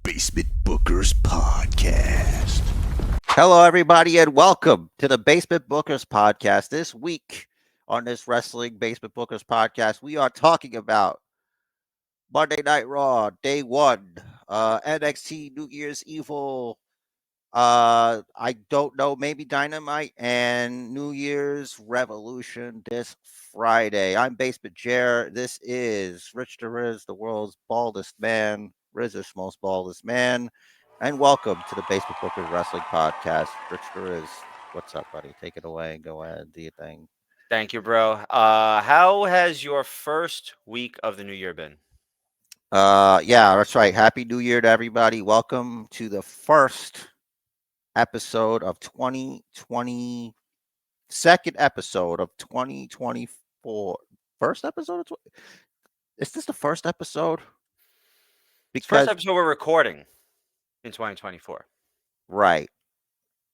Basement Bookers Podcast. Hello, everybody, and welcome to the Basement Bookers Podcast. This week on this Wrestling Basement Bookers Podcast, we are talking about Monday Night Raw, Day 1, NXT New Year's Evil, I don't know, maybe Dynamite, and New Year's Revolution this Friday. I'm Basement Jer. This is Rich the Riz, the world's baldest man, Riz's most baldest man. And welcome to the Basement Bookers Wrestling Podcast. Rich the Riz, what's up, buddy? Take it away. Go ahead, do your thing. Thank you, bro. How has your first week of the new year been? Yeah, that's right. Happy New Year to everybody. Welcome to the first episode of 2020. Second episode of 2024. First episode of is this the first episode? It's the first Because episode we're recording in 2024. right.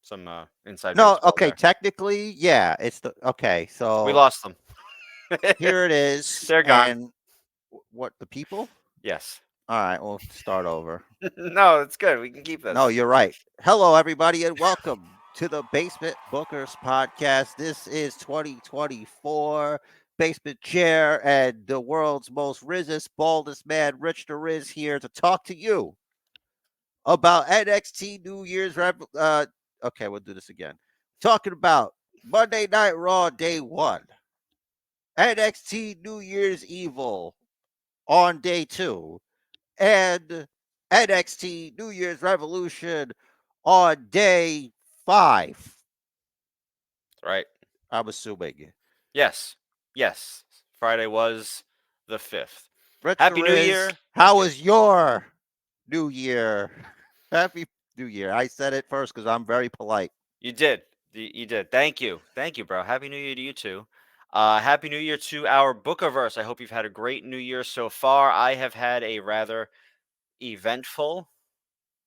Some inside No, baseball okay, there. technically, yeah, it's the okay, We so lost them. here it is. They're gone. And what the people? Yes. All right, we'll start over. No, it's good. We can keep this. No, you're right. Hello, everybody, and welcome to the Basement Bookers Podcast. This is 2024. Basement Chair and the world's most rizzest, baldest man, Rich the Riz, here to talk to you about NXT New Year's. Okay, we'll do this again. Talking about Monday Night Raw Day 1, NXT New Year's Evil on Day 2, and NXT New Year's Revolution on Day 5. Right. I'm assuming. Yes. Yes. Friday was the 5th. Rich Happy New Riz, Year. how Thank you. was your New Year? Happy New Year. I said it first because I'm very polite. You did. You did. Thank you. Thank you, bro. Happy New Year to you too. Happy New Year to our Bookiverse. I hope you've had a great New Year so far. I have had a rather eventful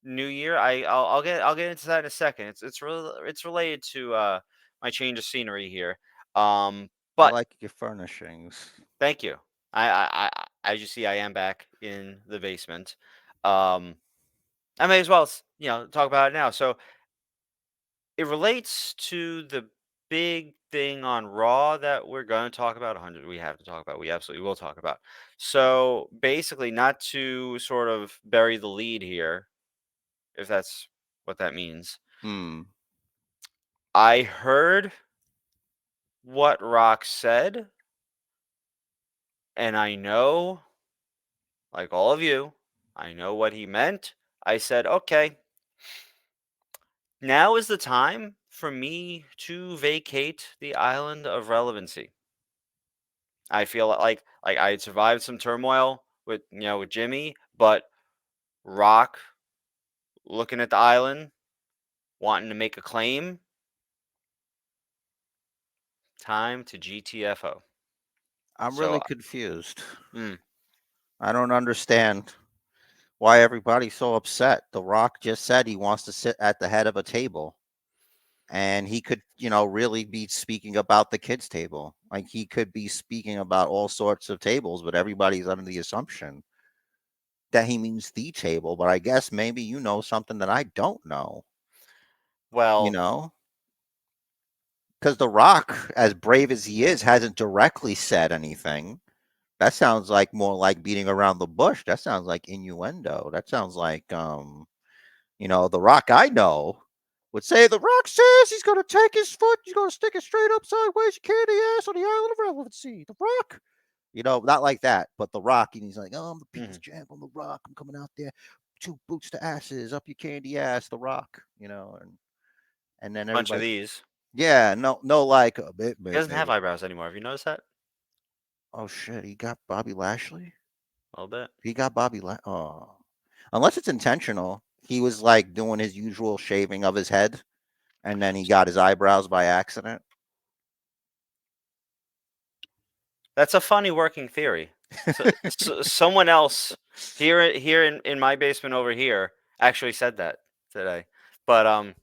New Year. I'll get into that in a second. It's related to my change of scenery here. I But like your furnishings. thank you. As you see, I am back in the basement. Um, I may as well talk about it now. So it relates to the big thing on Raw that we're going to talk about. 100 we have to talk about. We absolutely will talk about. So basically, not to sort of bury the lead here, if that's what that means. I heard what Rock said, and I know, like all of you, I know what he meant. I said, okay, now is the time for me to vacate the island of relevancy. I feel like I had survived some turmoil with with Jimmy, but Rock looking at the island, wanting to make a claim. Time to GTFO. I'm So, really confused. mm, I don't understand why everybody's so upset. The Rock just said he wants to sit at the head of a table. And he could, really be speaking about the kids' table. Like he could be speaking about all sorts of tables, but everybody's under the assumption that he means the table. But I guess maybe you know something that I don't know, you well, know? Because The Rock, as brave as he is, hasn't directly said anything. That sounds like more like beating around the bush. That sounds like innuendo. That sounds like The Rock I know would say The Rock says he's gonna take his foot, he's gonna stick it straight up sideways, you candy ass on the island of relevancy. The Rock. Not like that, but The Rock, and he's like, oh, I'm the people's champ, I'm The Rock, I'm coming out there, 2 boots to asses, up your candy ass, The Rock, and then bunch of everybody, these. yeah, no, like a bit, He doesn't have maybe. eyebrows anymore. Have you noticed that? Oh shit, he got Bobby Lashley. A little bit. He got Oh, unless it's intentional. He was like doing his usual shaving of his head, and then he got his eyebrows by accident. That's a funny working theory. So someone else here in my basement over here actually said that today. But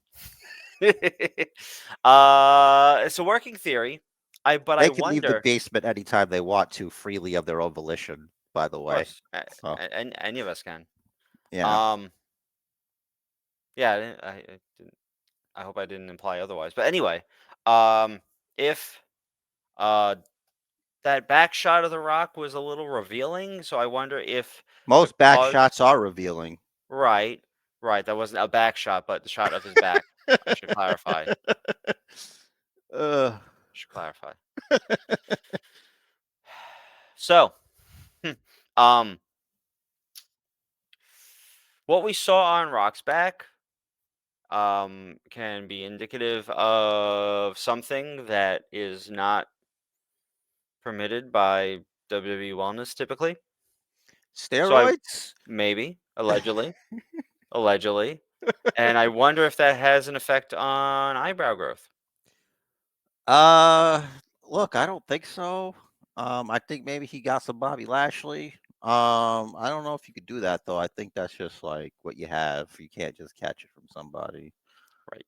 it's a working theory. I They can leave the wonder. basement anytime they want to, freely of their own volition. By the Of way, course, so any of us can. yeah, Yeah, I hope I didn't imply otherwise. But anyway, if uh that back shot of The Rock was a little revealing, so I wonder if Most back because shots are revealing. right, right, that wasn't a back shot, but the shot of his back. I should clarify. uh, Should clarify. So, um, what we saw on Rock's back can be indicative of something that is not permitted by WWE Wellness typically. So I Steroids? maybe allegedly, and I wonder if that has an effect on eyebrow growth. Uh, Look, I don't think so. I think maybe he got some Bobby Lashley. I don't know if you could do that though. I think that's just like what you have. You can't just catch it from somebody. Right.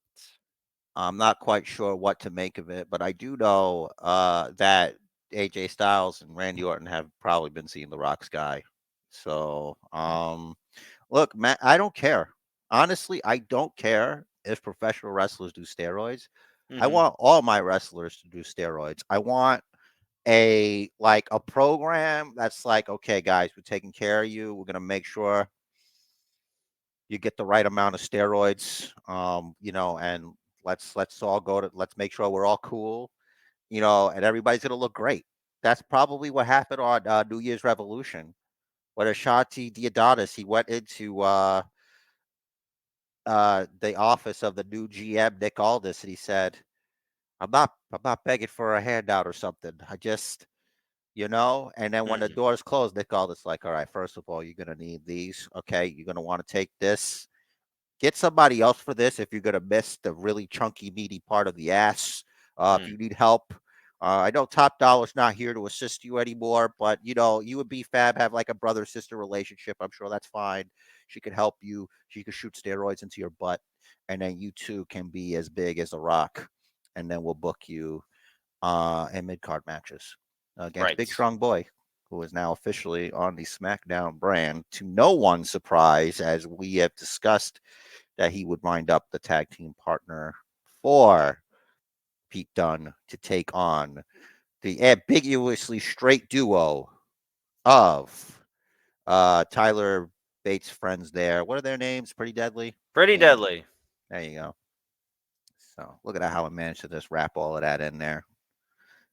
I'm not quite sure what to make of it, but I do know that AJ Styles and Randy Orton have probably been seeing the Rock's guy. So, look, man, I don't care. Honestly, I don't care if professional wrestlers do steroids. I Mm-hmm. want all my wrestlers to do steroids. I want a program that's like, okay, guys, we're taking care of you. We're gonna make sure you get the right amount of steroids. And let's all go to let's make sure we're all cool, and everybody's gonna look great. That's probably what happened on New Year's Revolution. When Ashanti Diodatis, he went into the office of the new GM Nick Aldis, and he said, I'm not begging for a handout or something. I just, and then when the Mm-hmm. doors closed, Nick Aldis like, all right, first of all, you're gonna need these. Okay, you're gonna want to take this. Get somebody else for this if you're gonna miss the really chunky, meaty part of the ass. If Mm. you need help, I know Top Dollar's not here to assist you anymore, but you and B Fab have like a brother sister relationship. I'm sure that's fine. She could help you. She could shoot steroids into your butt, and then you two can be as big as a rock, and then we'll book you in mid card matches against Big Right. Strong Boy, who is now officially on the SmackDown brand. To no one's surprise, as we have discussed that he would wind up the tag team partner for Pete Dunne to take on the ambiguously straight duo of Tyler Bates' friends there. What are their names? Pretty Deadly? Pretty Yeah, deadly. there you go. So look at how I managed to just wrap all of that in there.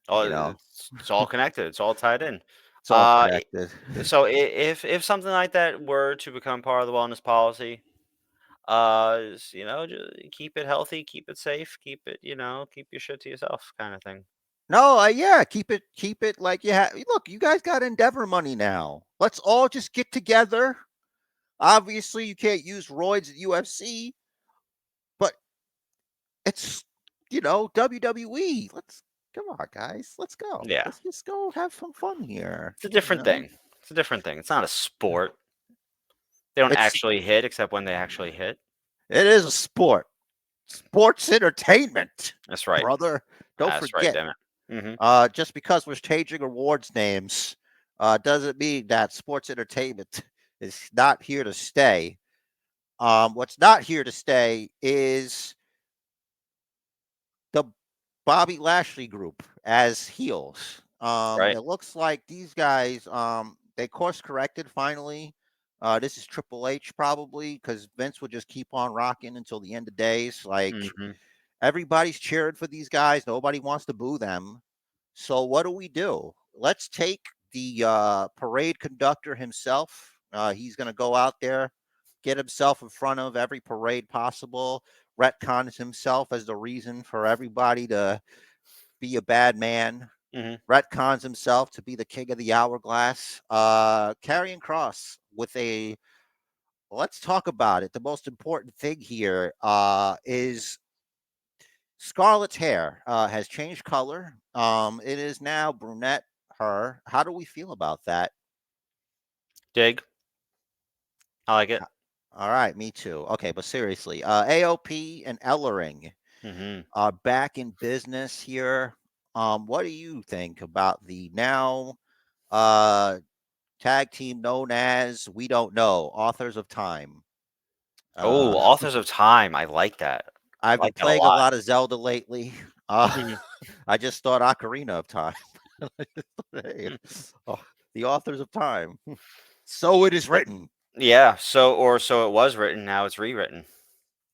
Oh, You know, it's all connected. It's all tied in. it's all connected. So if something like that were to become part of the wellness policy, just keep it healthy, keep it safe, keep it, keep your shit to yourself, kind of thing. No, yeah, keep it like you have. Look, you guys got Endeavor money now. Let's all just get together. Obviously, you can't use roids at UFC, but it's WWE. Let's come on, guys. Let's go. Yeah, Let's just go have some fun here. it's a different thing. It's a different thing. It's not a sport. They don't It's actually hit except when they actually hit. it is a sport. Sports entertainment, That's right. brother. Don't That's right. forget. Damn it. Mm-hmm. Just because we're changing awards names, doesn't mean that sports entertainment is not here to stay. What's not here to stay is the Bobby Lashley group as heels. Right. It looks like these guys they course corrected finally. This is Triple H probably because Vince would just keep on rocking until the end of days. Like Mm-hmm. everybody's cheering for these guys. Nobody wants to boo them. So what do? Let's take the parade conductor himself. He's going to go out there, get himself in front of every parade possible, retcons himself as the reason for everybody to be a bad man, Mm-hmm. retcons himself to be the king of the hourglass. Karrion Kross with a let's talk about it. The most important thing here is Scarlett's hair has changed color. It is now brunette. Her. How do we feel about that? Dig. I like it. All right, me too. Okay, but seriously, AOP and Ellering Mm-hmm. are back in business here. What do you think about the now uh, tag team known as We Don't Know, Authors of Time? Oh, Uh, Authors of Time. I like that. I I've been like that a playing a lot. lot of Zelda lately. Uh, Mhm. I just thought Ocarina of Time. Hey, Mm. oh, the authors of time. So it is written. Yeah. So it was written. Now it's rewritten.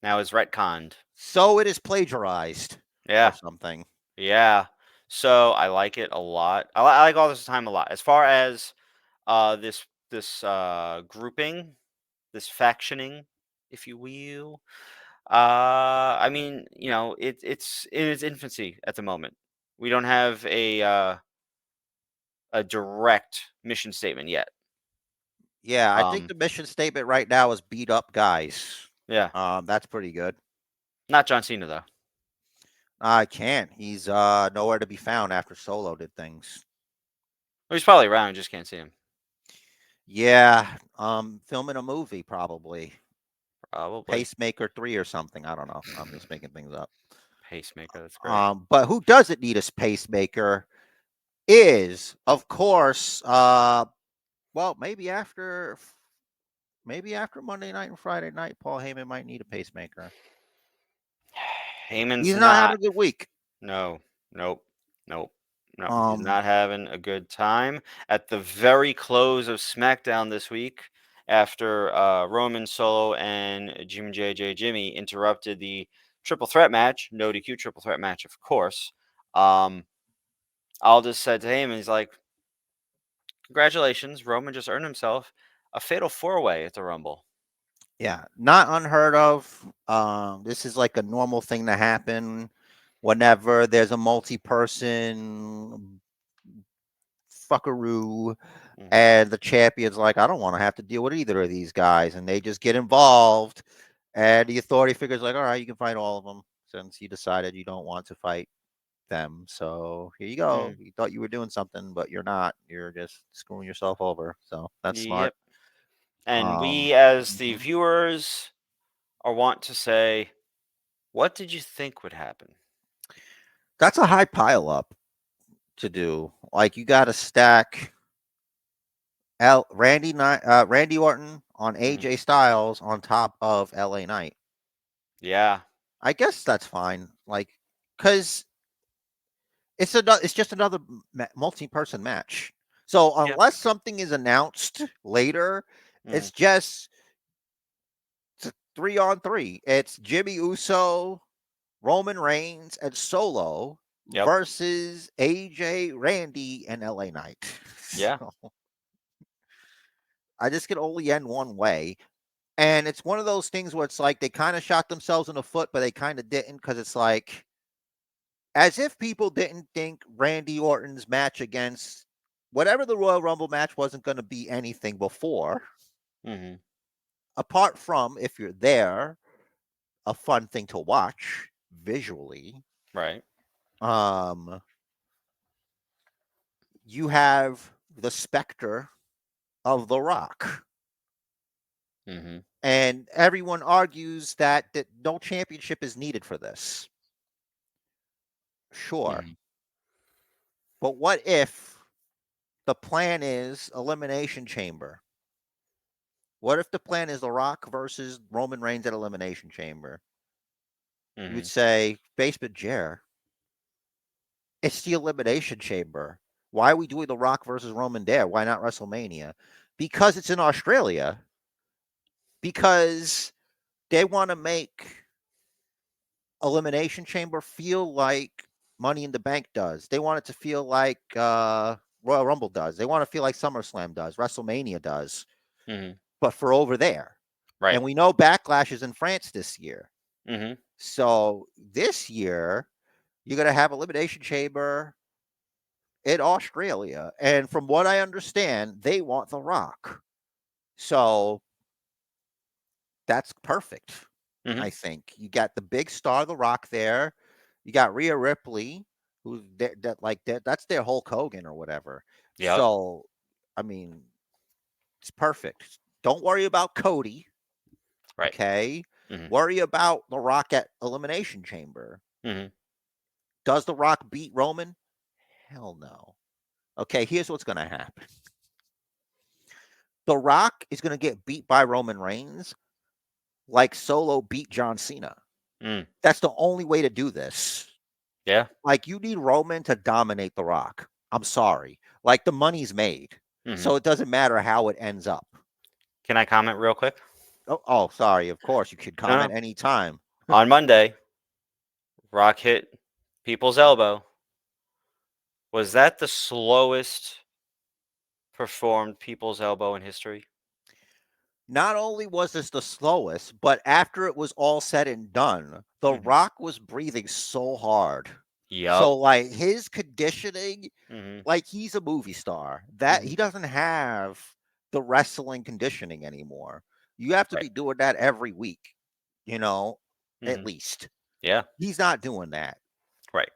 Now it's retconned. So it is plagiarized or Yeah. something. Yeah. So I like it a lot. I like Authors of Time a lot. As far as this grouping, this factioning, if you will. I mean, it's in its infancy at the moment. We don't have a direct mission statement yet. Yeah, I think Um, the mission statement right now is beat up guys. yeah, That's pretty good. not John Cena though. I can't. He's nowhere to be found after Solo did things. Well, he's probably around, just can't see him. Yeah, filming a movie probably. Probably Pacemaker 3 or something. I don't know. I'm just making things up. pacemaker. That's great. But who doesn't need a pacemaker is, of course, well, maybe after Monday night and Friday night, Paul Heyman might need a pacemaker. Heyman's He's not having not. a good week. No, nope, nope, no. He's Um, not having a good time. At the very close of SmackDown this week, after Roman Solo and Jimmy interrupted the triple threat match, no DQ triple threat match, of course. Um, Aldis said to him, he's like, "Congratulations, Roman just earned himself a fatal four-way at the Rumble." yeah, not unheard of. This is like a normal thing to happen whenever there's a multi-person fuckaroo Hmm. and the champion's like, I don't want to have to deal with either of these guys, and they just get involved, and the authority figures like, all right, you can fight all of them since you decided you don't want to fight them. So here you go. Mm. You thought you were doing something, but you're not. You're just screwing yourself over. So that's smart. Yep. And Um, we, as the mhm. viewers, are want to say, what did you think would happen? That's a high pile up to do. Like you got to stack Randy Orton on Hmm. AJ Styles on top of LA Knight. Yeah. I guess that's fine. Like, cause it's just another multi-person match. So Yep. unless something is announced later, Mm. it's just 3-on-3. It's Jimmy Uso, Roman Reigns, and Solo Yep. versus AJ, Randy, and LA Knight. Yeah. So I just can only end one way. And it's one of those things where it's like they kind of shot themselves in the foot, but they kind of didn't because it's like as if people didn't think Randy Orton's match against whatever the Royal Rumble match wasn't going to be anything before, Hmm. apart from if you're there, a fun thing to watch visually. Right. Um, you have the specter of The Rock. Hmm. And everyone argues that no championship is needed for this. Sure. Hmm. But what if the plan is Elimination Chamber? What if the plan is The Rock versus Roman Reigns at Elimination Chamber? You would Hmm. say, Basement Jer, it's the Elimination Chamber. Why are we doing The Rock versus Roman there? Why not WrestleMania? Because it's in Australia. Because they want to make Elimination Chamber feel like Money in the Bank does. They want it to feel like Royal Rumble does. They want to feel like SummerSlam does, WrestleMania does, Hmm. but for over there. Right. And we know Backlash is in France this year. Hmm. So this year, you're going to have Elimination Chamber in Australia. And from what I understand, they want The Rock. So that's perfect. Hmm. I think you got the big star, The Rock, there. You got Rhea Ripley, who's that's their Hulk Hogan or whatever. Yep. So, I mean, it's perfect. Don't worry about Cody. Right. Okay, Hmm. worry about The Rock at Elimination Chamber. Hmm. Does The Rock beat Roman? Hell no. Okay, here's what's going to happen. The Rock is going to get beat by Roman Reigns, like Solo beat John Cena. Mm. That's the only way to do this. Yeah. Like, you need Roman to dominate The Rock. I'm sorry. Like, the money's made. Mhm. So it doesn't matter how it ends up. Can I comment real quick? Oh, sorry. Of course, you could No, comment no. anytime. On Monday, Rock hit people's elbow. Was that the slowest performed people's elbow in history? Not only was this the slowest, but after it was all said and done, The Mhm. Rock was breathing so hard. Yep. So, like, his conditioning, Mhm. like, he's a movie star. That Mhm. he doesn't have the wrestling conditioning anymore. You have to Right. be doing that every week, you know, at Mhm. least. Yeah. He's not doing that. Right.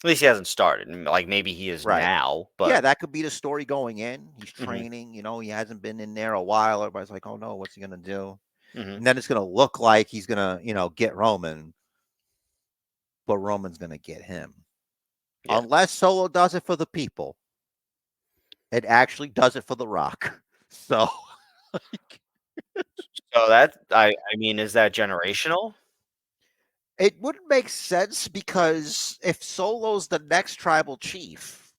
At least he hasn't started. Like maybe he is Right. now, Yeah, but that could be the story going in. He's Mhm. training, he hasn't been in there a while. Everybody's like, "Oh no, what's he gonna do?" Mhm. And then it's gonna look like he's gonna, get Roman, but Roman's gonna get him. Yeah. Unless Solo does it for the people. It actually does it for The Rock. So So that I mean, is that generational? it wouldn't make sense because if Solo's the next tribal chief,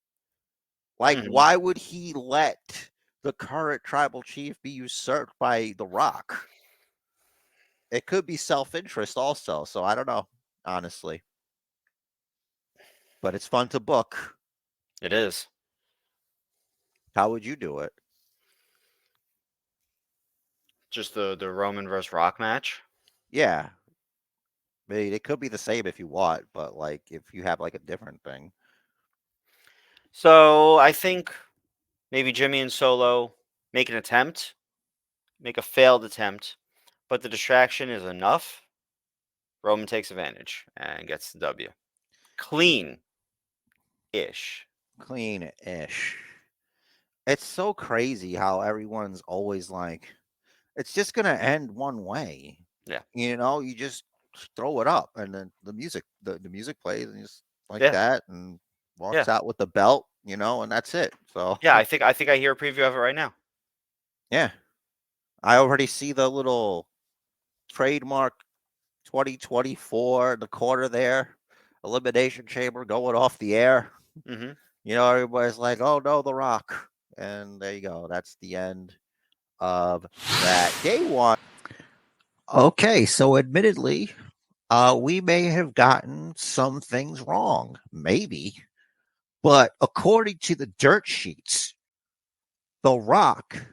like, Mhm. why would he let the current tribal chief be usurped by The Rock? It could be self-interest also, so I don't know, honestly. But it's fun to book. It is. How would you do it? Just the Roman versus Rock match. Yeah. I mean, it could be the same if you want, but, like, if you have, like, a different thing. So I think maybe Jimmy and Solo make an attempt, make a failed attempt, but the distraction is enough. Roman takes advantage and gets the W. Clean ish. Clean-ish. It's so crazy how everyone's always like, it's just gonna end one way. Yeah. You just throw it up and then the music plays and just like Yeah. that and Yeah. walks out with the belt, and that's it. So Yeah. I think I hear a preview of it right now. yeah. I already see the little trademark 2024 in the corner there. Elimination chamber going off the air. Mm-hmm. Everybody's like, "Oh no, The Rock." And there you go. That's the end of that day one. Okay, so admittedly, we may have gotten some things wrong, maybe, but according to the dirt sheets, The Rock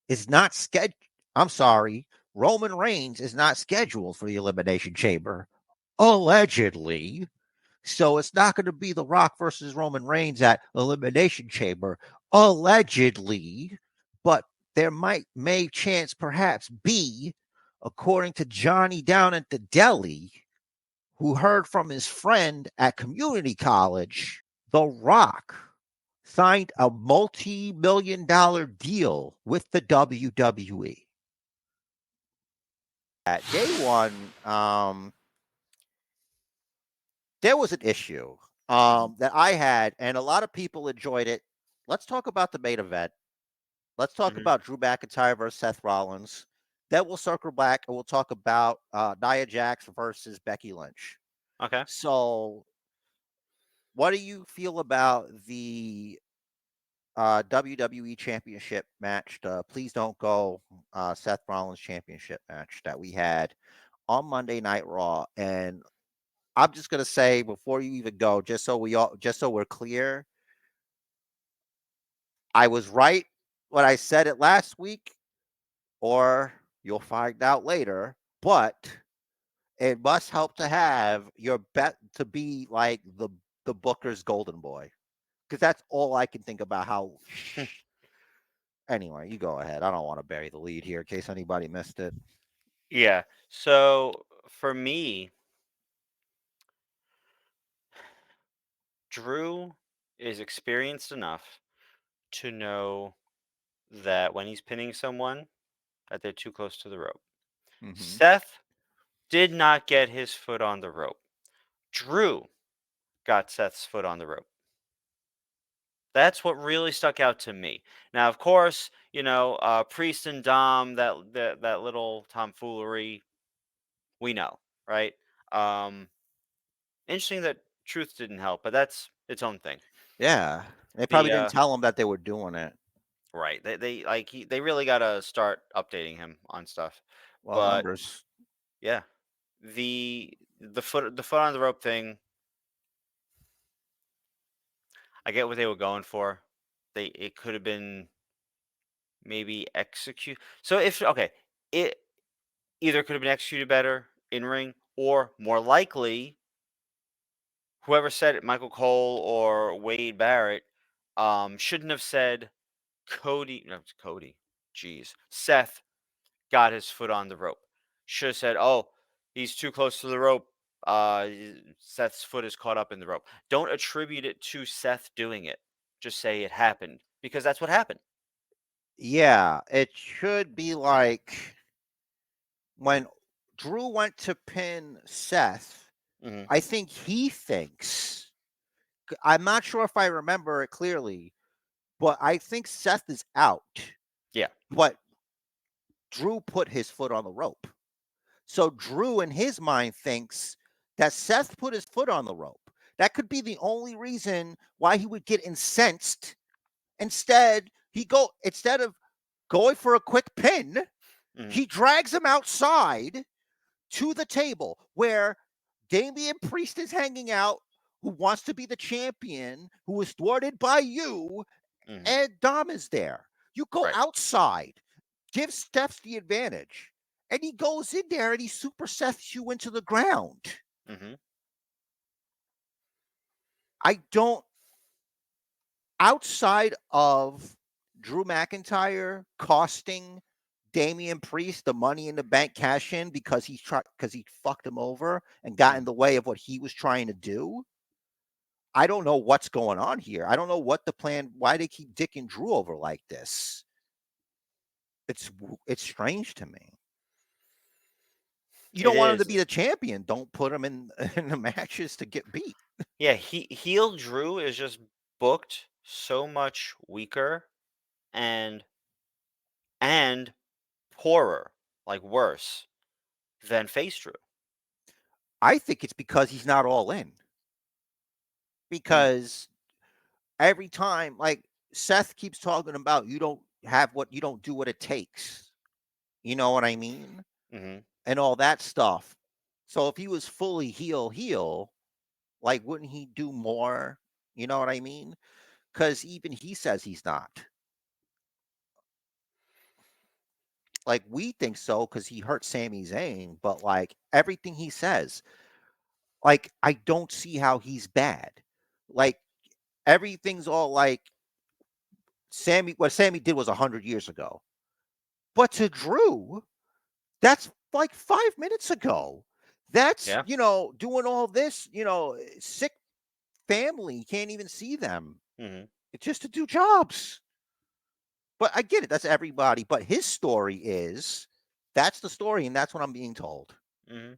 is not scheduled. I'm sorry, Roman Reigns is not scheduled for the Elimination Chamber, allegedly. So it's not going to be The Rock versus Roman Reigns at Elimination Chamber, allegedly, but there may chance perhaps be, according to Johnny down at the deli, who heard from his friend at community college, The Rock signed a multi-million-dollar deal with the WWE. At day one, there was an issue Mm-hmm. that I had, and a lot of people enjoyed it. Let's talk about the main event. Let's talk Mm-hmm. about Drew McIntyre versus Seth Rollins. Then we'll circle back and we'll talk about Nia Jax versus Becky Lynch. Okay. So, what do you feel about the WWE Championship match? The Please Don't Go Seth Rollins Championship match that we had on Monday Night Raw. And I'm just gonna say before you even go, just so we're clear, I was right when I said it last week, or you'll find out later. But it must help to have your bet to be like the Booker's golden boy, because that's all I can think about. How anyway, you go ahead. I don't want to bury the lead here in case anybody missed it. Yeah. So for me, Drew is experienced enough to know that when he's pinning someone, that they're too close to the rope. Mm-hmm. Seth did not get his foot on the rope. Drew got Seth's foot on the rope. That's what really stuck out to me. Now, of course, Priest and Dom, that little tomfoolery, we know, right? Um, Interesting that Truth didn't help, but that's its own thing. Yeah, they probably The didn't tell him that they were doing it. Right, they really gotta start updating him on stuff. Well, But numbers. yeah, the foot on the rope thing, I get what they were going for. It could have been maybe execute. So if okay, it either could have been executed better in ring, or more likely, whoever said it, Michael Cole or Wade Barrett, shouldn't have said Cody. No, it's Cody. Jeez, Seth got his foot on the rope. Should have said, "Oh, he's too close to the rope. Seth's foot is caught up in the rope." Don't attribute it to Seth doing it. Just say it happened because that's what happened. Yeah, it should be like when Drew went to pin Seth. Hmm. I think he thinks. I'm not sure if I remember it clearly, but I think Seth is out. Yeah. But Drew put his foot on the rope. So Drew, in his mind, thinks that Seth put his foot on the rope. That could be the only reason why he would get incensed. Instead of going for a quick pin, Hmm. he drags him outside to the table where Damian Priest is hanging out, who wants to be the champion, who was thwarted by you, Hmm. and Dom is there. You go Right. outside, give Steph the advantage, and he goes in there and he super seths you into the ground. Hmm. I don't, outside of Drew McIntyre costing Damian Priest the money in the bank cash in because he fucked him over and got in Hmm. the way of what he was trying to do. I don't know what's going on here. I don't know what the plan, why they keep dicking Drew over like this. It's strange to me. You It don't want him to is. be the champion. Don't put him in in the matches to get beat. Yeah. Heel Drew is just booked so much weaker and and poorer, like worse than face Drew. I think it's because he's not all in. Mm. Because every time, like Seth keeps talking about, you don't do what it takes. You know what I mean? Hmm. And all that stuff. So if he was fully heel, like wouldn't he do more? You know what I mean? Because even he says he's not. Like we think so because he hurt Sami Zayn, but like everything he says, like I don't see how he's bad. Like everything's all like what Sammy did was 100 years ago. But to Drew, that's like 5 minutes ago. That's, Yeah. doing all this, sick family, can't even see them. Hmm. It's just to do jobs. But I get it. That's everybody. But his story is that's the story, and that's what I'm being told. Hmm.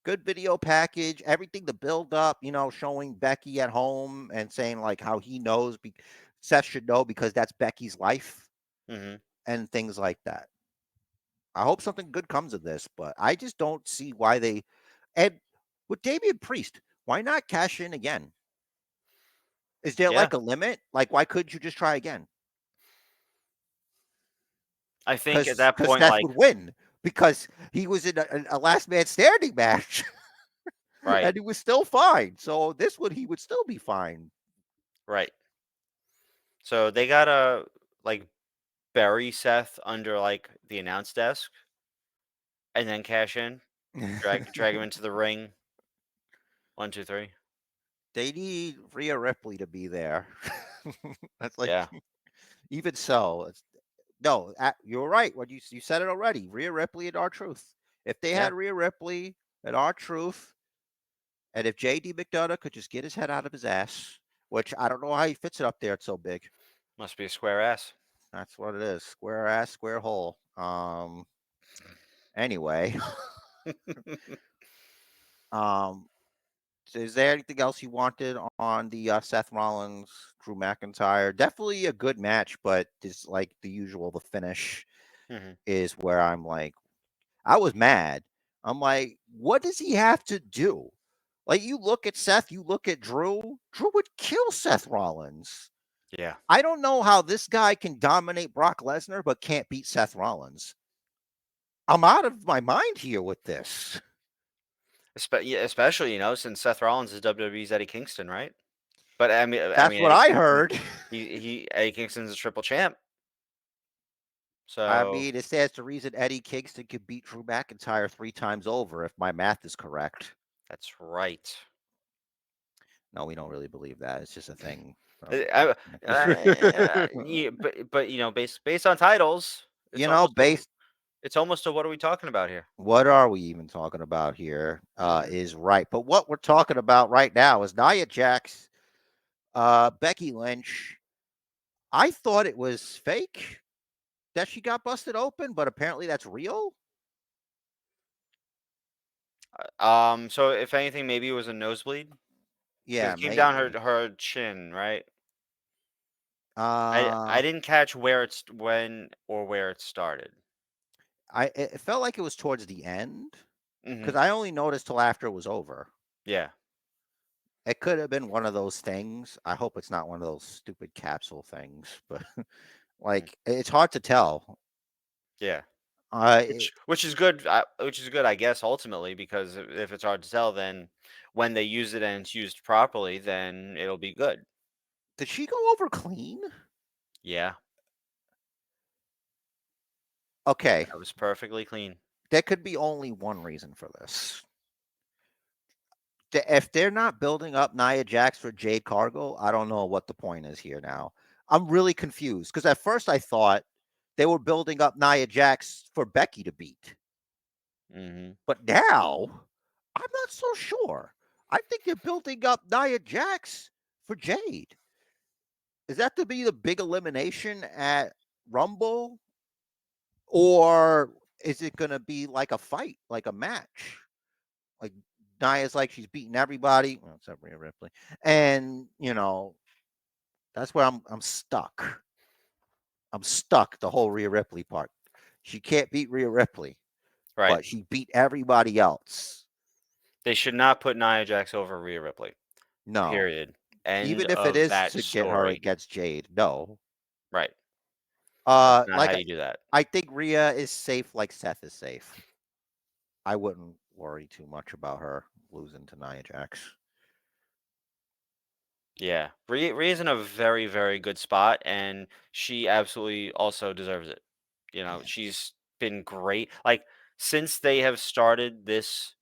Good video package, everything to build up, showing Becky at home and saying like how he knows, Seth should know because that's Becky's life Hmm. and things like that. I hope something good comes of this, but I just don't see why they. And with Damian Priest, why not cash in again? Is there Yeah. like a limit? Like, why couldn't you just try again? I think at Because that point, Seth like, would win because he was in a last man standing match right, and he was still fine. So this one, he would still be fine. right. So they gotta like bury Seth under like the announce desk and then cash in, drag him into the ring. One, two, three. They need Rhea Ripley to be there. That's like, Yeah. even so, no, you're right. What you said it already. Rhea Ripley and R Truth. If they Yeah. had Rhea Ripley and R Truth, and if JD McDonough could just get his head out of his ass, which I don't know how he fits it up there, it's so big. Must be a square ass. That's what it is. Square ass, square hole. Anyway, um, is there anything else you wanted on the Seth Rollins, Drew McIntyre? Definitely a good match, but just like the usual, the finish Mhm. is where I'm like, I was mad. I'm like, what does he have to do? Like, you look at Seth, you look at Drew. Drew would kill Seth Rollins. Yeah. I don't know how this guy can dominate Brock Lesnar, but can't beat Seth Rollins. I'm out of my mind here with this. Yeah, especially, since Seth Rollins is WWE's Eddie Kingston, right? But That's what Eddie I Kingston, heard. Eddie Kingston's a triple champ. I So mean, it stands to reason Eddie Kingston could beat Drew McIntyre 3 times over if my math is correct. that's right. No, we don't really believe that. It's just a thing. Yeah, but based on titles, it's You know, almost a based it's almost a what are we talking about here? what are we even talking about here Mhm. is right. But what we're talking about right now is Nia Jax, Becky Lynch. I thought it was fake that she got busted open, but apparently that's real. So if anything, maybe it was a nosebleed because Yeah, it came down maybe. her chin, right? I Uh, didn't catch when or where it started. it felt like it was towards the end Hmm. because I only noticed till after it was over. Yeah. It could have been one of those things. I hope it's not one of those stupid capsule things, but Mhm. like it's hard to tell. Yeah. Uh, it- Which is good. Which is good, I guess, ultimately, because if it's hard to tell, then when they use it and it's used properly, then it'll be good. did she go over clean? Yeah, Okay, that was perfectly clean. there could be only one reason for this. If they're not building up Nia Jax for Jade Cargill, I don't know what the point is here now. I'm really confused because at first I thought they were building up Nia Jax for Becky to beat, Hmm. but now I'm not so sure. I think they're building up Nia Jax for Jade. Is that to be the big elimination at Rumble, or is it going to be like a fight, like a match? Like Nia's like she's beating everybody, well, except Rhea Ripley, and that's where I'm stuck. I'm stuck the whole Rhea Ripley part. She can't beat Rhea Ripley, Right. but she beat everybody else. They should not put Nia Jax over Rhea Ripley. No, Period. End even if it of is that to get her story. against Jade, no. Right. That's not how Like you do that. I think Rhea is safe, like Seth is safe. I wouldn't worry too much about her losing to Nia Jax. Yeah. Rhea's in a very, very good spot, and she absolutely also deserves it. She's been great. Like, since they have started this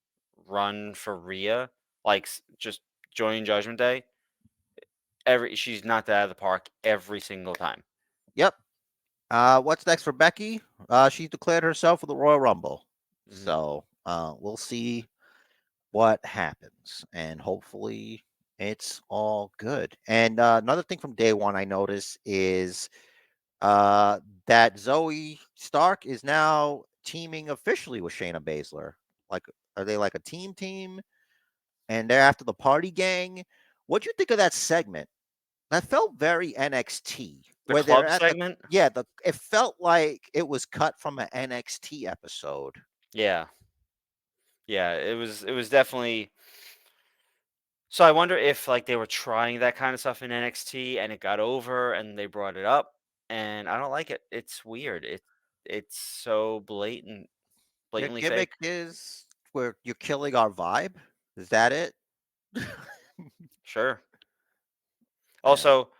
run for Rhea, like, just joining Judgment Day, she's knocked that out of the park every single time. Yep. What's next for Becky? She's declared herself for the Royal Rumble. Mhm. So we'll see what happens. And hopefully it's all good. And another thing from day one I noticed is that Zoe Stark is now teaming officially with Shayna Baszler. Like, are they like a team? And they're after the party gang. What'd you think of that segment? That felt very NXT, The where they're club at the segment? yeah, it felt like it was cut from an NXT episode. Yeah. Yeah, it was definitely. So I wonder if like they were trying that kind of stuff in NXT and it got over and they brought it up, and I don't like it. It's weird. It's so Their blatantly gimmick fake. is where you're killing our vibe. Is that it? Sure. Yeah. Also,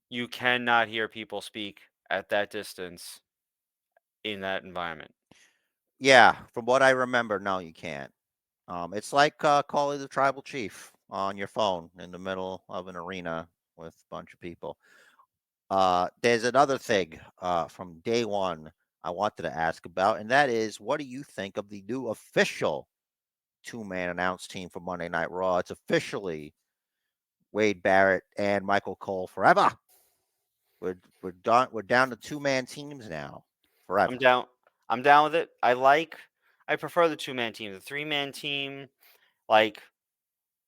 you cannot hear people speak at that distance in that environment. Yeah, from what I remember, no, you can't. It's like calling the tribal chief on your phone in the middle of an arena with a bunch of people. There's another thing from day one I wanted to ask about, and that is, what do you think of the new official two-man announced team for Monday Night Raw? It's officially Wade Barrett and Michael Cole forever. We're done. We're down to two-man teams now I'm forever. down. I'm down with it. I prefer the two-man team. The three-man team, like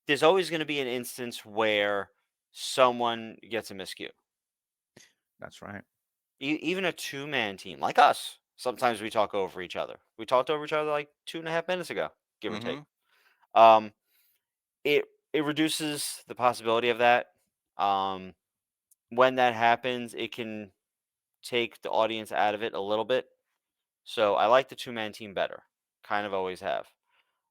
there's always going to be an instance where someone gets a miscue. That's right. Even a two-man team like us, sometimes we talk over each other. We talked over each other like 2.5 minutes ago, give or take. Mm-hmm. Um, it reduces the possibility of that. Um, when that happens, it can take the audience out of it a little bit. So I like the two-man team better. Kind of always have.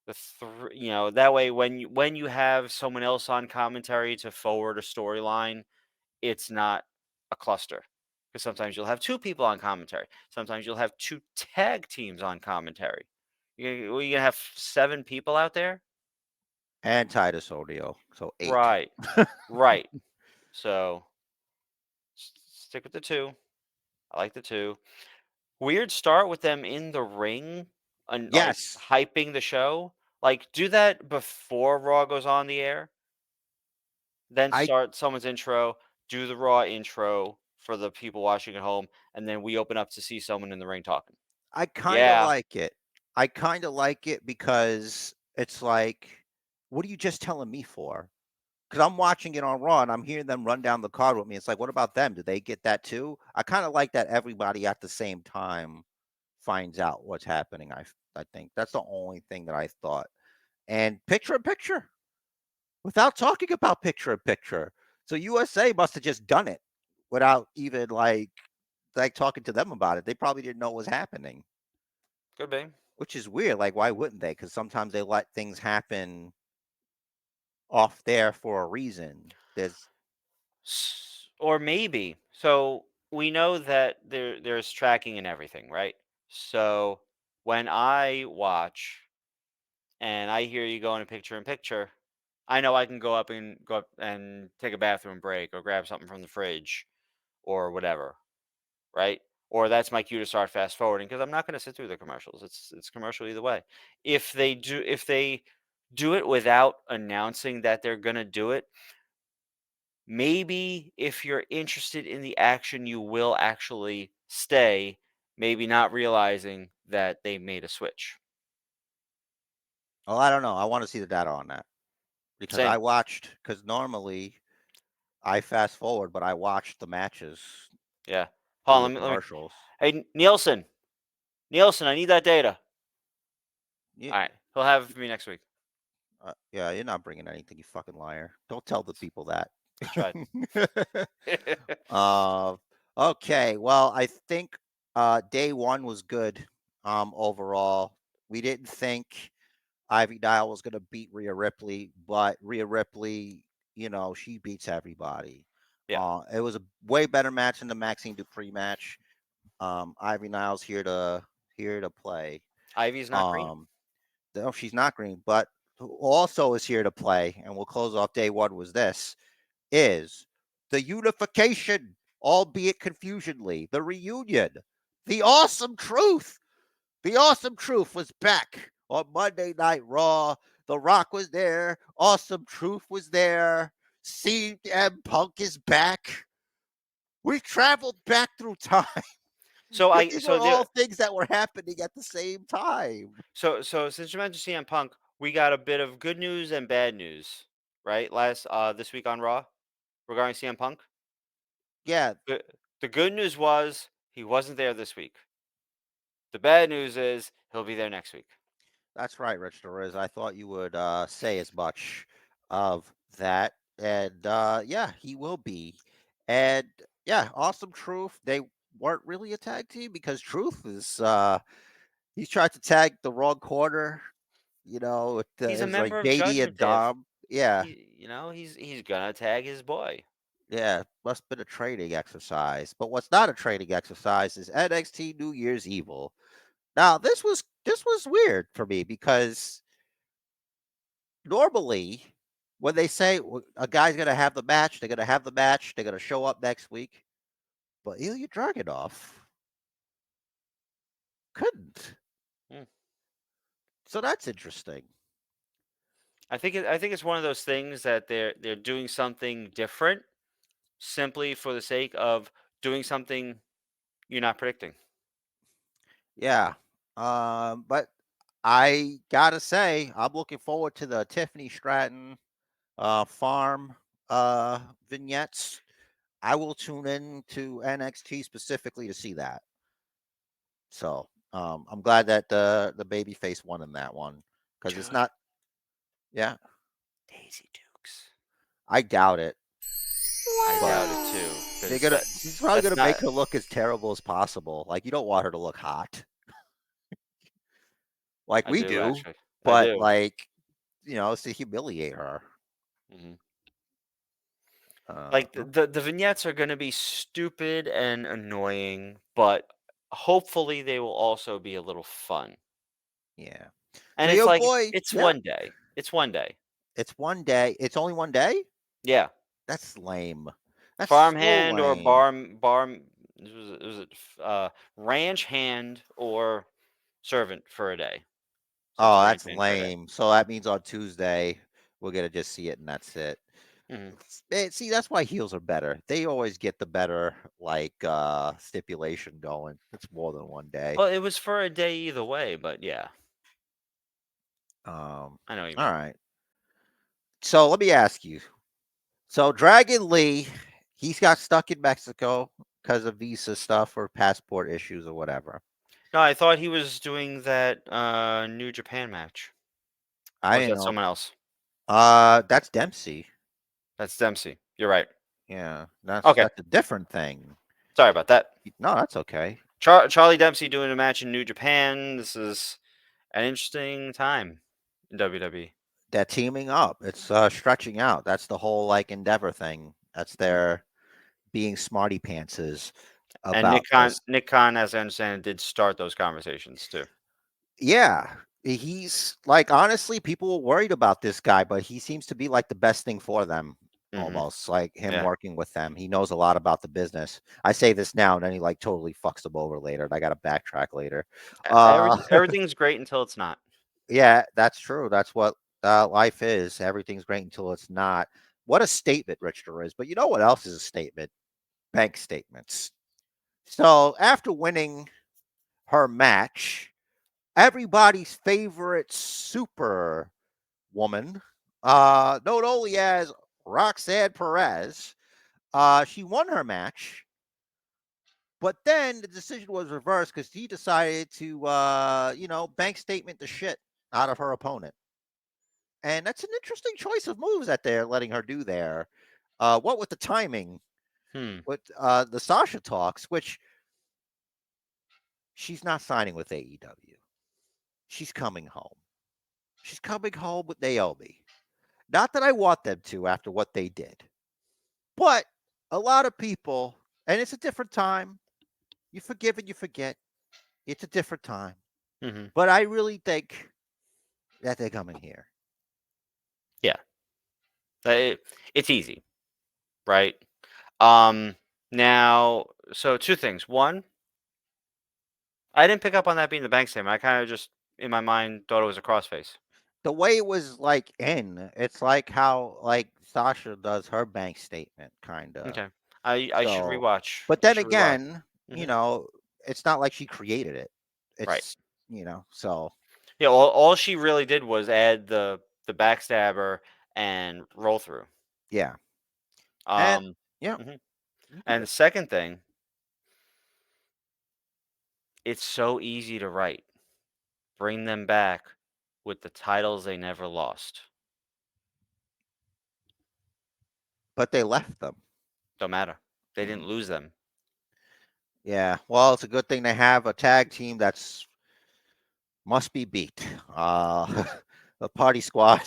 That way when you have someone else on commentary to forward a storyline, it's not a cluster. Because sometimes you'll have two people on commentary. Sometimes you'll have two tag teams on commentary. You're gonna have 7 people out there, And Titus O'Neil, so 8. right? Right. So stick with the two. I like the two. Weird start with them in the ring and like Yes, hyping the show. Like do that before Raw goes on the air. Then I start someone's intro, do the Raw intro for the people watching at home, and then we open up to see someone in the ring talking. I kind of Yeah, like it. I kind of like it because it's like, what are you just telling me for? Because I'm watching it on Raw and I'm hearing them run down the card with me. It's like, what about them? Do they get that too? I kind of like that everybody at the same time finds out what's happening. I think that's the only thing that I thought. And picture in picture without talking about picture in picture. So USA must have just done it without even like talking to them about it. They probably didn't know what was happening, could be. which is weird. Like, why wouldn't they? Because sometimes they let things happen off there for a reason. There's Or maybe. So we know that there's tracking and everything, right? So when I watch and I hear you going picture in picture, I know I can go up and take a bathroom break or grab something from the fridge or whatever, right? Or that's my cue to start fast forwarding because I'm not going to sit through the commercials. It's commercial either way. If they do it without announcing that they're going to do it, maybe if you're interested in the action, you will actually stay. Maybe not realizing that they made a switch. Oh, I don't know. I want to see the data on that because Same, I watched. Because normally I fast forward, but I watched the matches yeah. through Hold the on, commercials. hey Nielsen, I need that data. You, All right, he'll have it for me next week. yeah, you're not bringing anything, you fucking liar. Don't tell the people that. I tried. uh, okay. Well, I think day one was good. Overall, we didn't think Ivy Dial was gonna beat Rhea Ripley, but Rhea Ripley, she beats everybody. Yeah, It was a way better match than the Maxine Dupree match. Ivy Niles here to play. Ivy's not green. Um, no, she's not green, but who also is here to play, and we'll close off day one. Was this is the unification, albeit confusionally, the reunion, the awesome truth. The awesome truth was back on Monday Night Raw. The Rock was there. Awesome truth was there. CM Punk is back. We traveled back through time. So I These so were all there things that were happening at the same time. so since you mentioned CM Punk, we got a bit of good news and bad news, right? Last this week on Raw regarding CM Punk. Yeah, The the good news was he wasn't there this week. The bad news is he'll be there next week. that's right, Rich Torres. I thought you would say as much of that. And yeah, he will be. And yeah, awesome truth. They weren't really a tag team because Truth is he tried to tag the wrong corner, He's it a was like member of JD and Judgment Day. Dom. Yeah, He's gonna tag his boy. yeah, must have been a training exercise. But what's not a training exercise is NXT New Year's Evil. Now, this was weird for me because normally when they say a guy's gonna have the match, they're gonna have the match, they're gonna show up next week. But Ilya Dragunov couldn't. Hmm. So that's interesting. I think it's one of those things that they're doing something different simply for the sake of doing something you're not predicting. Yeah. But I gotta say, I'm looking forward to the Tiffany Stratton. farm vignettes. I will tune in to NXT specifically to see that. So I'm glad that the babyface won in that one because it's Dude, not. Yeah, Daisy Dukes. I doubt it, I but doubt it too, they're because gonna. He's probably that's gonna make not. her look as terrible as possible. Like you don't want her to look hot, like I we do do, actually. I but do. like it's to humiliate her. Hmm. Uh, Like the vignettes are going to be stupid and annoying, but hopefully they will also be a little fun. yeah. And So it's your like boy, it's yeah, one day. It's one day. it's one day. It's only one day. Yeah. That's lame. That's so Farmhand or lame. barm was it ranch hand or servant for a day. So it's Oh, a ranch that's hand for a day. lame. So that means on Tuesday we're gonna just see it and that's it. Hmm. See, that's why heels are better. They always get the better stipulation going. It's more than one day. Well, it was for a day either way, but yeah, Um, I know what you all mean. right. So let me ask you. So Dragon Lee, he's got stuck in Mexico because of visa stuff or passport issues or whatever. No, I thought he was doing that New Japan match. I Or is didn't that know. someone else? That's Dempsey. That's Dempsey. You're right. Yeah, that's Okay. that's a different thing. Sorry about that. No, that's okay. Charlie Dempsey doing a match in New Japan. This is an interesting time in WWE. They're teaming up. It's stretching out. That's the whole endeavor thing. That's Mhm. their being smarty pantses And about this. Nick Khan, as I understand, did start those conversations too. Yeah, he's like honestly, people were worried about this guy, but he seems to be like the best thing for them. Hmm. Almost like him Yeah. working with them. He knows a lot about the business. I say this now, and then he totally fucks them over later. And I got to backtrack later. Uh, Everything's great until it's not. yeah, that's true. That's what life is. Everything's great until it's not. What a statement Richter is. But you know what else is a statement? Bank statements. So after winning her match, everybody's favorite super woman, known only as Roxanne Perez, she won her match, but then the decision was reversed because he decided to, bank statement the shit out of her opponent. And that's an interesting choice of moves that they're letting her do there. What with the timing, Hmm. with the Sasha talks, which she's not signing with AEW. She's coming home. She's coming home with Naomi. Not that I want them to after what they did, but a lot of people, and it's a different time. You forgive and you forget. It's a different time. Hmm. But I really think that they're coming here. Yeah. It's easy, right? Um. Now, so two things. One, I didn't pick up on that being the bank statement. I kind of just, in my mind, thought it was a crossface. The way it was it's like how Sasha does her bank statement, kind of. Okay. I should So, rewatch. but I then should rewatch. again, Hmm. it's not like she created it. Right. It's so Yeah. All she really did was add the backstabber and roll through. yeah, and Um. yeah, Mhm. you And good. the second thing, it's so easy to write. Bring them back with the titles they never lost. But they left them. Don't matter. They didn't Mm. lose them. Yeah, well, it's a good thing they have a tag team that's must be beat. The Party Squad.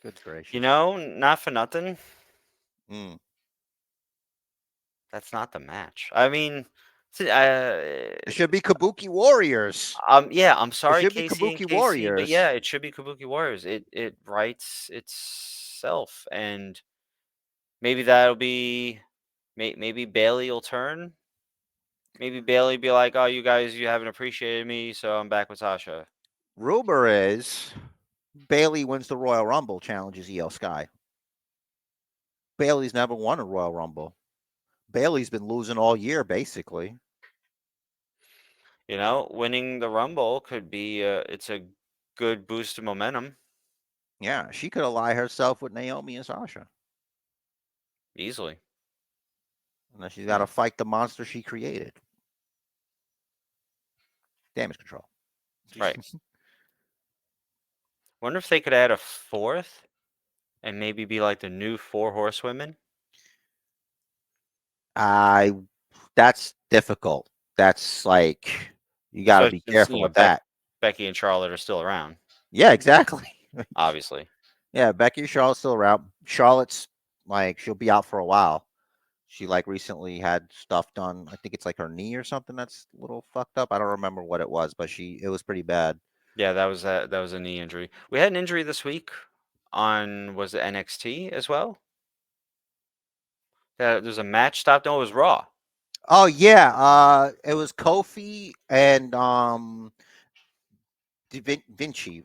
Good You gracious. know, not for nothing. Mm. That's not the match. I mean, It should be Kabuki Warriors. yeah. I'm It sorry, should be Casey and Kabuki KC, but Warriors. yeah, it should be Kabuki Warriors. It writes itself, and maybe that'll be. Maybe Bailey will turn. Maybe Bailey be like, "Oh, you guys, you haven't appreciated me, so I'm back with Sasha." Rumor is Bailey wins the Royal Rumble, challenges EO Sky. Bailey's never won a Royal Rumble. Bailey's been losing all year, basically. You know, winning the Rumble could be it's a good boost of momentum. Yeah, she could ally herself with Naomi and Sasha. Easily. And then she's got Hmm. to fight the monster she created. Damage control. Right. Wonder if they could add a fourth and maybe be like the new four horsewomen. I that's difficult. That's like you got to Especially be since careful with that. Becky and Charlotte are still around, Yeah, exactly. obviously. Yeah, Becky and Charlotte's still around. Charlotte's like she'll be out for a while. She like recently had stuff done. I think it's like her knee or something that's a little fucked up. I don't remember what it was, but it was pretty bad. Yeah, that was a knee injury. We had an injury this week on was it NXT as well? There's a match stopped. No, it was Raw. Oh yeah, it was Kofi and Vinci.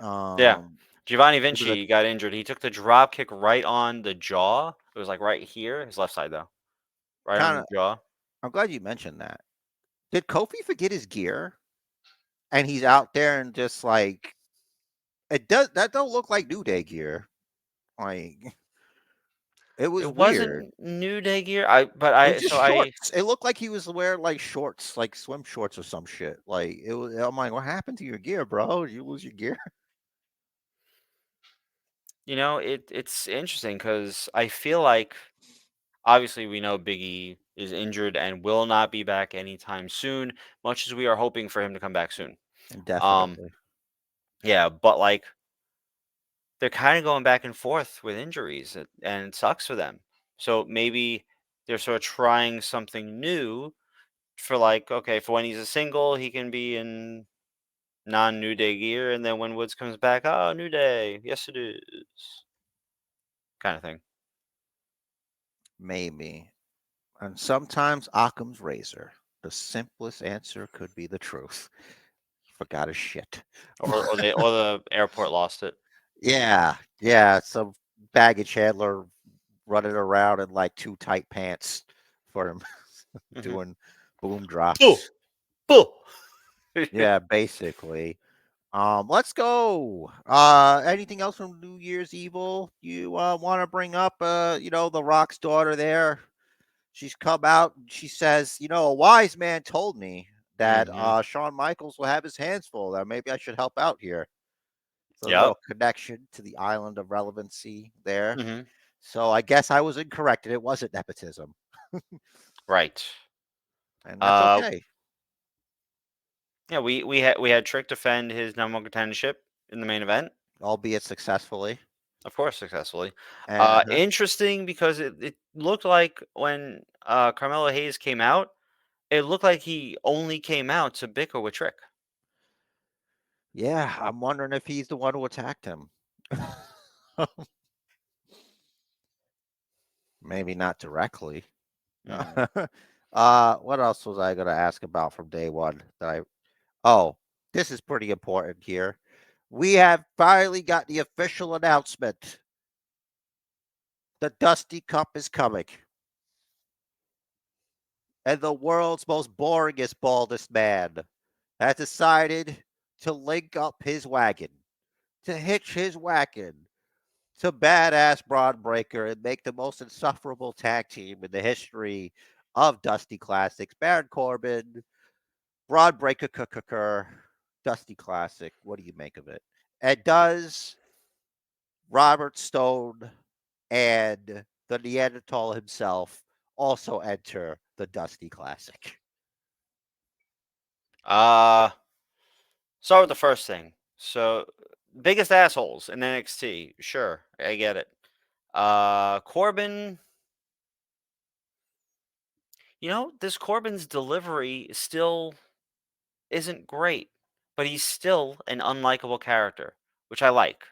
Yeah. Um, Giovanni it was a Vinci got injured. He took the drop kick right on the jaw. It was like right here, his left side though. Right on kind the of. jaw. I'm glad you mentioned that. Did Kofi forget his gear? And he's out there and just like it does. That don't look like New Day gear. Like it was It weird. wasn't New Day gear. I but It was I just so I shorts. It looked like he was wearing like shorts, like swim shorts or some shit. Like it was. I'm like, what happened to your gear, bro? Did you lose your gear? it's interesting because I feel like obviously we know Biggie is injured and will not be back anytime soon, much as we are hoping for him to come back soon. Um, Definitely. yeah, but like they're kind of going back and forth with injuries, and it sucks for them. So maybe they're sort of trying something new for like, okay, for when he's a single, he can be in non New Day gear, and then when Woods comes back, oh, New Day, yes it is, kind of thing. Maybe. And sometimes Occam's razor. The simplest answer could be the truth. Forgot his shit. Or the airport lost it. Yeah, yeah. Some baggage handler running around in like too tight pants for him Hmm. doing boom Boo, drops. boo. Yeah, basically. Let's go. Anything else from New Year's Evil you want to bring up? The Rock's daughter there. She's come out and she says, a wise man told me that Hmm. Shawn Michaels will have his hands full. That maybe I should help out here. So a Yep. little connection to the island of relevancy there. Hmm. So I guess I was incorrect and it wasn't nepotism. Right. And that's Uh, okay, yeah, we had Trick defend his number one contendership in the main event, albeit successfully. of course, successfully. Uh-huh. Interesting because it looked like when Carmelo Hayes came out, it looked like he only came out to bicker with Trick. Yeah, I'm wondering if he's the one who attacked him. Maybe not directly. Mm. What else was I going to ask about from day one? Oh, this is pretty important here. We have finally got the official announcement. The Dusty Cup is coming. And the world's most boringest, baldest man has decided to link up his wagon, to hitch his wagon to badass Braun Breaker and make the most insufferable tag team in the history of Dusty Classics. Baron Corbin, Braun Breaker, Dusty Classic. What do you make of it? And does Robert Stone and the Neanderthal himself also enter the Dusty Classic? Uh, Start with the first thing. So, biggest assholes in NXT. Sure, I get it. Corbin. This Corbin's delivery still isn't great, but he's still an unlikable character, which I like.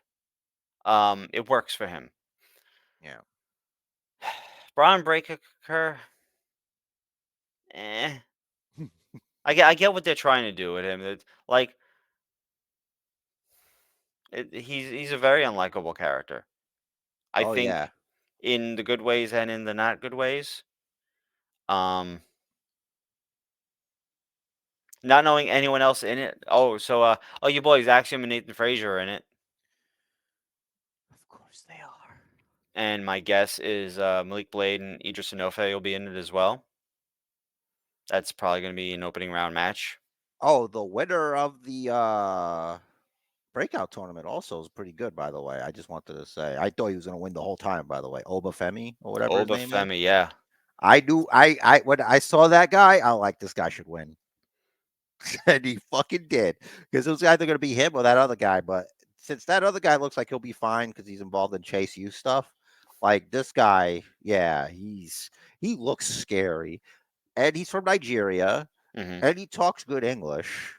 It works for him. Yeah. Braun Breaker, eh. I get what they're trying to do with him. Like he's a very unlikable character. I Oh, think yeah. in the good ways and in the not good ways. Um, Not knowing anyone else in it. Oh, so your boys Axiom and Nathan Frazier are in it. and my guess is Malik Blade and Idris Enofe will be in it as well. That's probably going to be an opening round match. Oh, the winner of the breakout tournament also is pretty good, by the way. I just wanted to say. I thought he was going to win the whole time, by the way. Obafemi or whatever his name is. Obafemi, yeah. I do. I when I saw that guy, I like this guy should win. And he fucking did. Because it was either going to be him or that other guy. But since that other guy looks like he'll be fine because he's involved in Chase U stuff, like this guy, yeah, he looks scary. And he's from Nigeria. Hmm. And he talks good English.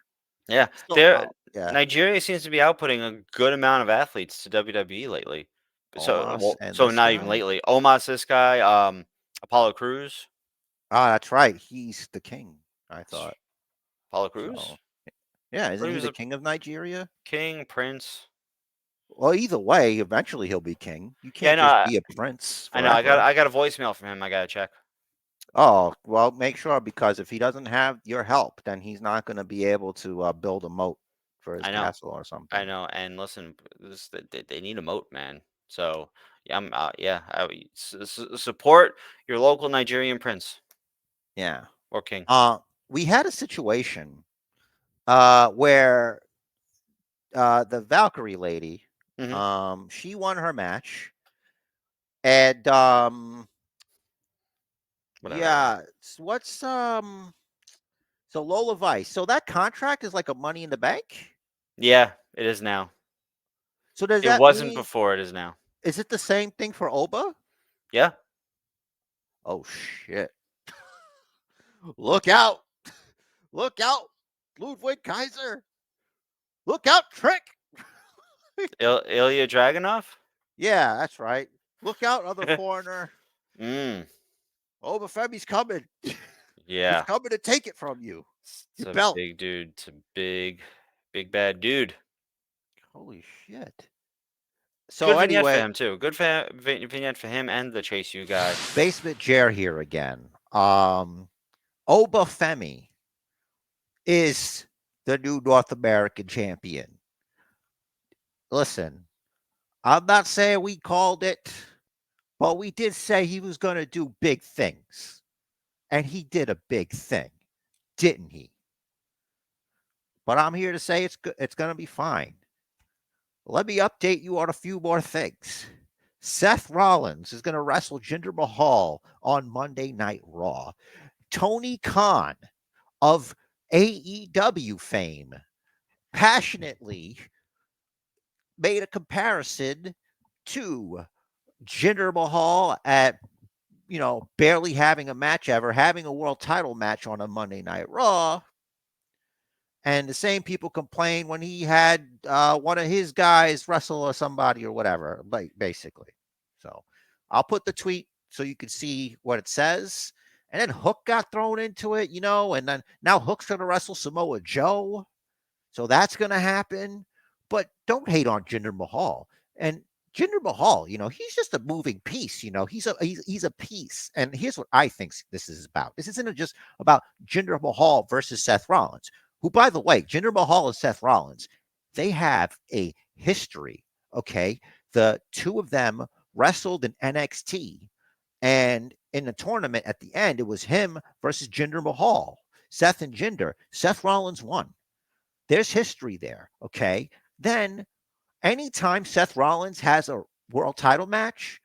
Yeah. So, yeah. Nigeria seems to be outputting a good amount of athletes to WWE lately. Omos and So this not even guy? lately. Omos, this guy, Apollo Cruz. Ah, that's right. He's the king, I thought. Apollo Cruz? So, yeah, isn't He he was the a king of Nigeria? king, prince. Well, either way, eventually he'll be king. You Yeah, can't just be a prince I know. forever. I got a voicemail from him. I gotta check. Oh, well, make sure because if he doesn't have your help, then he's not going to be able to build a moat for his I know. castle or something. And listen, they need a moat, man. So yeah, support your local Nigerian prince Yeah. or king. We had a situation where the Valkyrie lady, Hmm. she won her match, and Whatever. yeah, so Lola Vice. So that contract is like a Money in the Bank. Yeah, it is now. So does It that wasn't mean before. It is now. is it the same thing for Oba? Yeah. Oh shit! Look out! Look out, Ludwig Kaiser! Look out, Trick! Ilya Dragunov. Yeah, that's right. Look out, other foreigner. Mm. Obafemi's coming. He's Yeah. coming to take it from you. It's Your a belt. big dude. It's a big bad dude. Holy shit. Good So vignette for anyway, him too. Good vignette for him and the Chase U guy. Basement Jer here again. Obafemi is the new North American champion. Listen, I'm not saying we called it, but we did say he was going to do big things. And he did a big thing, didn't he? But I'm here to say it's going to be fine. Let me update you on a few more things. Seth Rollins is going to wrestle Jinder Mahal on Monday Night Raw. Tony Khan of AEW fame passionately made a comparison to Jinder Mahal at barely having a match ever, having a world title match on a Monday Night Raw. And the same people complain when he had one of his guys wrestle or somebody or whatever, like basically. So I'll put the tweet so you can see what it says. And then Hook got thrown into it, and then now Hook's going to wrestle Samoa Joe. So that's going to happen. But don't hate on Jinder Mahal. And Jinder Mahal, he's just a moving piece. He's a piece. And here's what I think this is about. This isn't just about Jinder Mahal versus Seth Rollins, who, by the way, Jinder Mahal and Seth Rollins, they have a history. Okay, the two of them wrestled in NXT, and in the tournament at the end, it was him versus Jinder Mahal. Seth and Jinder. Seth Rollins won. There's history there. Okay, then anytime Seth Rollins has a world title match,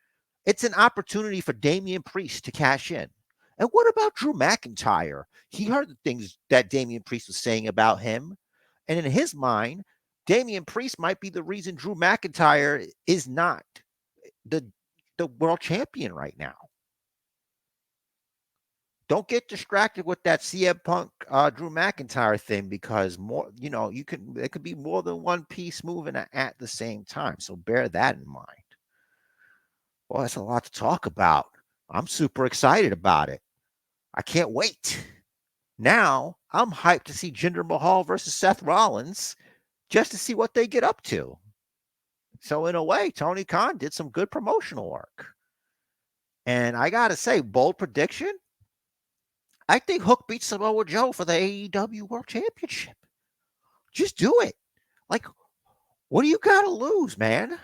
it's an opportunity for Damian Priest to cash in. And what about Drew McIntyre? He heard the things that Damian Priest was saying about him. And in his mind, Damian Priest might be the reason Drew McIntyre is not the, the world champion right now. Don't get distracted with that CM Punk Drew McIntyre thing because it could be more than one piece moving at the same time. So bear that in mind. Well, that's a lot to talk about. I'm super excited about it. I can't wait. Now I'm hyped to see Jinder Mahal versus Seth Rollins just to see what they get up to. So in a way, Tony Khan did some good promotional work. And I got to say, bold prediction, I think Hook beats Samoa Joe for the AEW World Championship. Just do it. Like, what do you got to lose, man?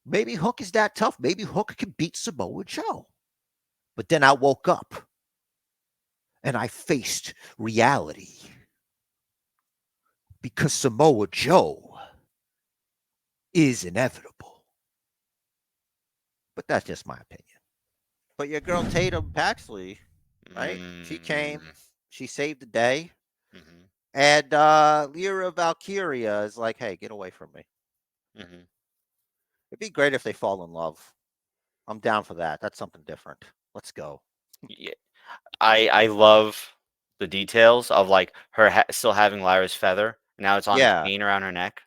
Maybe Hook is that tough. Maybe Hook can beat Samoa Joe. But then I woke up and I faced reality because Samoa Joe is inevitable. But that's just my opinion. But your girl Tatum Paxley, right? She came, Mm, she saved the day. mhm, And Lyra Valkyria is like, hey, get away from me. mhm. It'd be great if they fall in love. I'm down for that. That's something different. Let's go. Yeah, I love the details of like her still having Lyra's feather. Now it's on a Yeah. chain around her neck.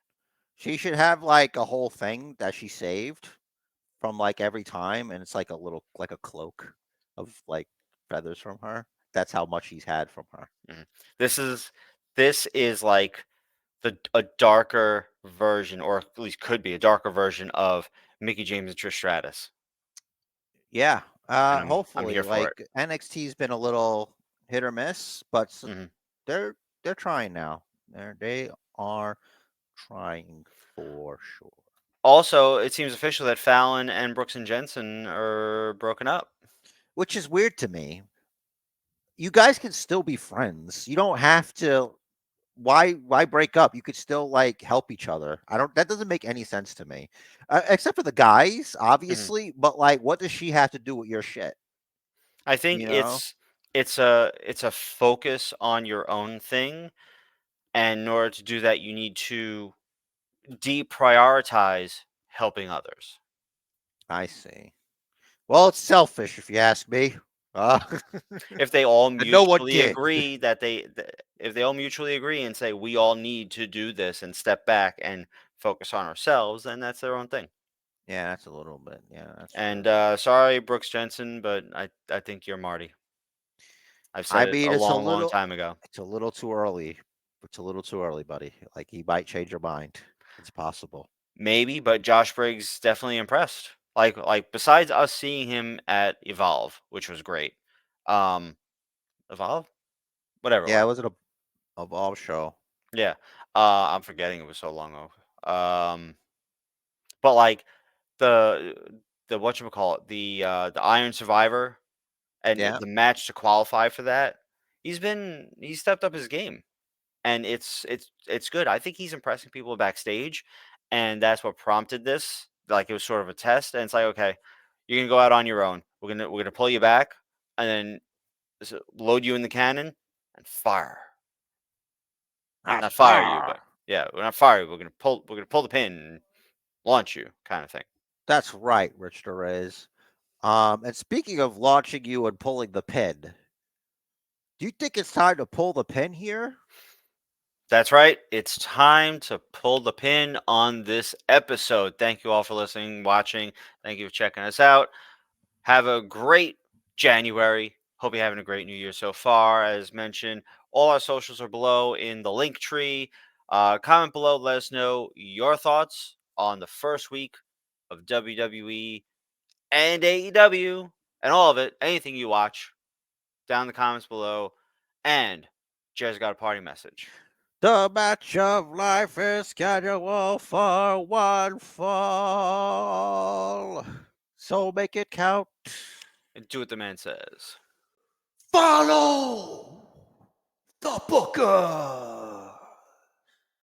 She should have like a whole thing that she saved from like every time, and it's like a little like a cloak of like feathers from her. That's how much he's had from her. Mhm. This is this is like a darker version, or at least could be a darker version of Mickey James and Trish Stratus, Yeah. and I'm Hopefully, here for like it. NXT's been a little hit or miss, but Mhm. they're they're trying now. They are trying for sure. Also, it seems official that Fallon and Brooks and Jensen are broken up. Which is weird to me. You guys can still be friends. You don't have to. Why break up? You could still like help each other. I don't. That doesn't make any sense to me, except for the guys, Mhm. obviously. But like, what does she have to do with your shit? I think You know? it's a focus on your own thing, and in order to do that, you need to deprioritize helping others. I see. Well, it's selfish if you ask me. Uh, If they all and no one mutually did. agree if they all mutually agree and say we all need to do this and step back and focus on ourselves, then that's their own thing. Yeah, that's a little bit. Yeah, that's And true. sorry, Brooks Jensen, but I think you're Marty. I've said I it mean, a long, long time ago. it's a little too early. It's a little too early, buddy. Like he might change your mind. It's possible. Maybe, but Josh Briggs definitely impressed. Like besides us seeing him at Evolve, which was great. Um, Evolve, whatever it Yeah, was. it was a ball show. Yeah, I'm forgetting it was so long ago. But like the the whatchamacallit, the Iron Survivor and Yeah, the match to qualify for that, he stepped up his game, and it's good. I think he's impressing people backstage, and that's what prompted this. Like it was sort of a test, and it's like, okay, you're gonna go out on your own. We're gonna pull you back, and then load you in the cannon and fire. ah, Not fire you, far. but yeah, we're not fire you. We're gonna pull the pin and launch you, kind of thing. That's right, Rich Torres. And speaking of launching you and pulling the pin, do you think it's time to pull the pin here? That's right. It's time to pull the pin on this episode. Thank you all for listening, watching. Thank you for checking us out. Have a great January. Hope you're having a great new year so far. As mentioned, all our socials are below in the link tree. Comment below. Let us know your thoughts on the first week of WWE and AEW and all of it. Anything you watch, down in the comments below. And Jer's got a party message. The match of life is scheduled for one fall. So make it count. And do what the man says. Follow the Booker.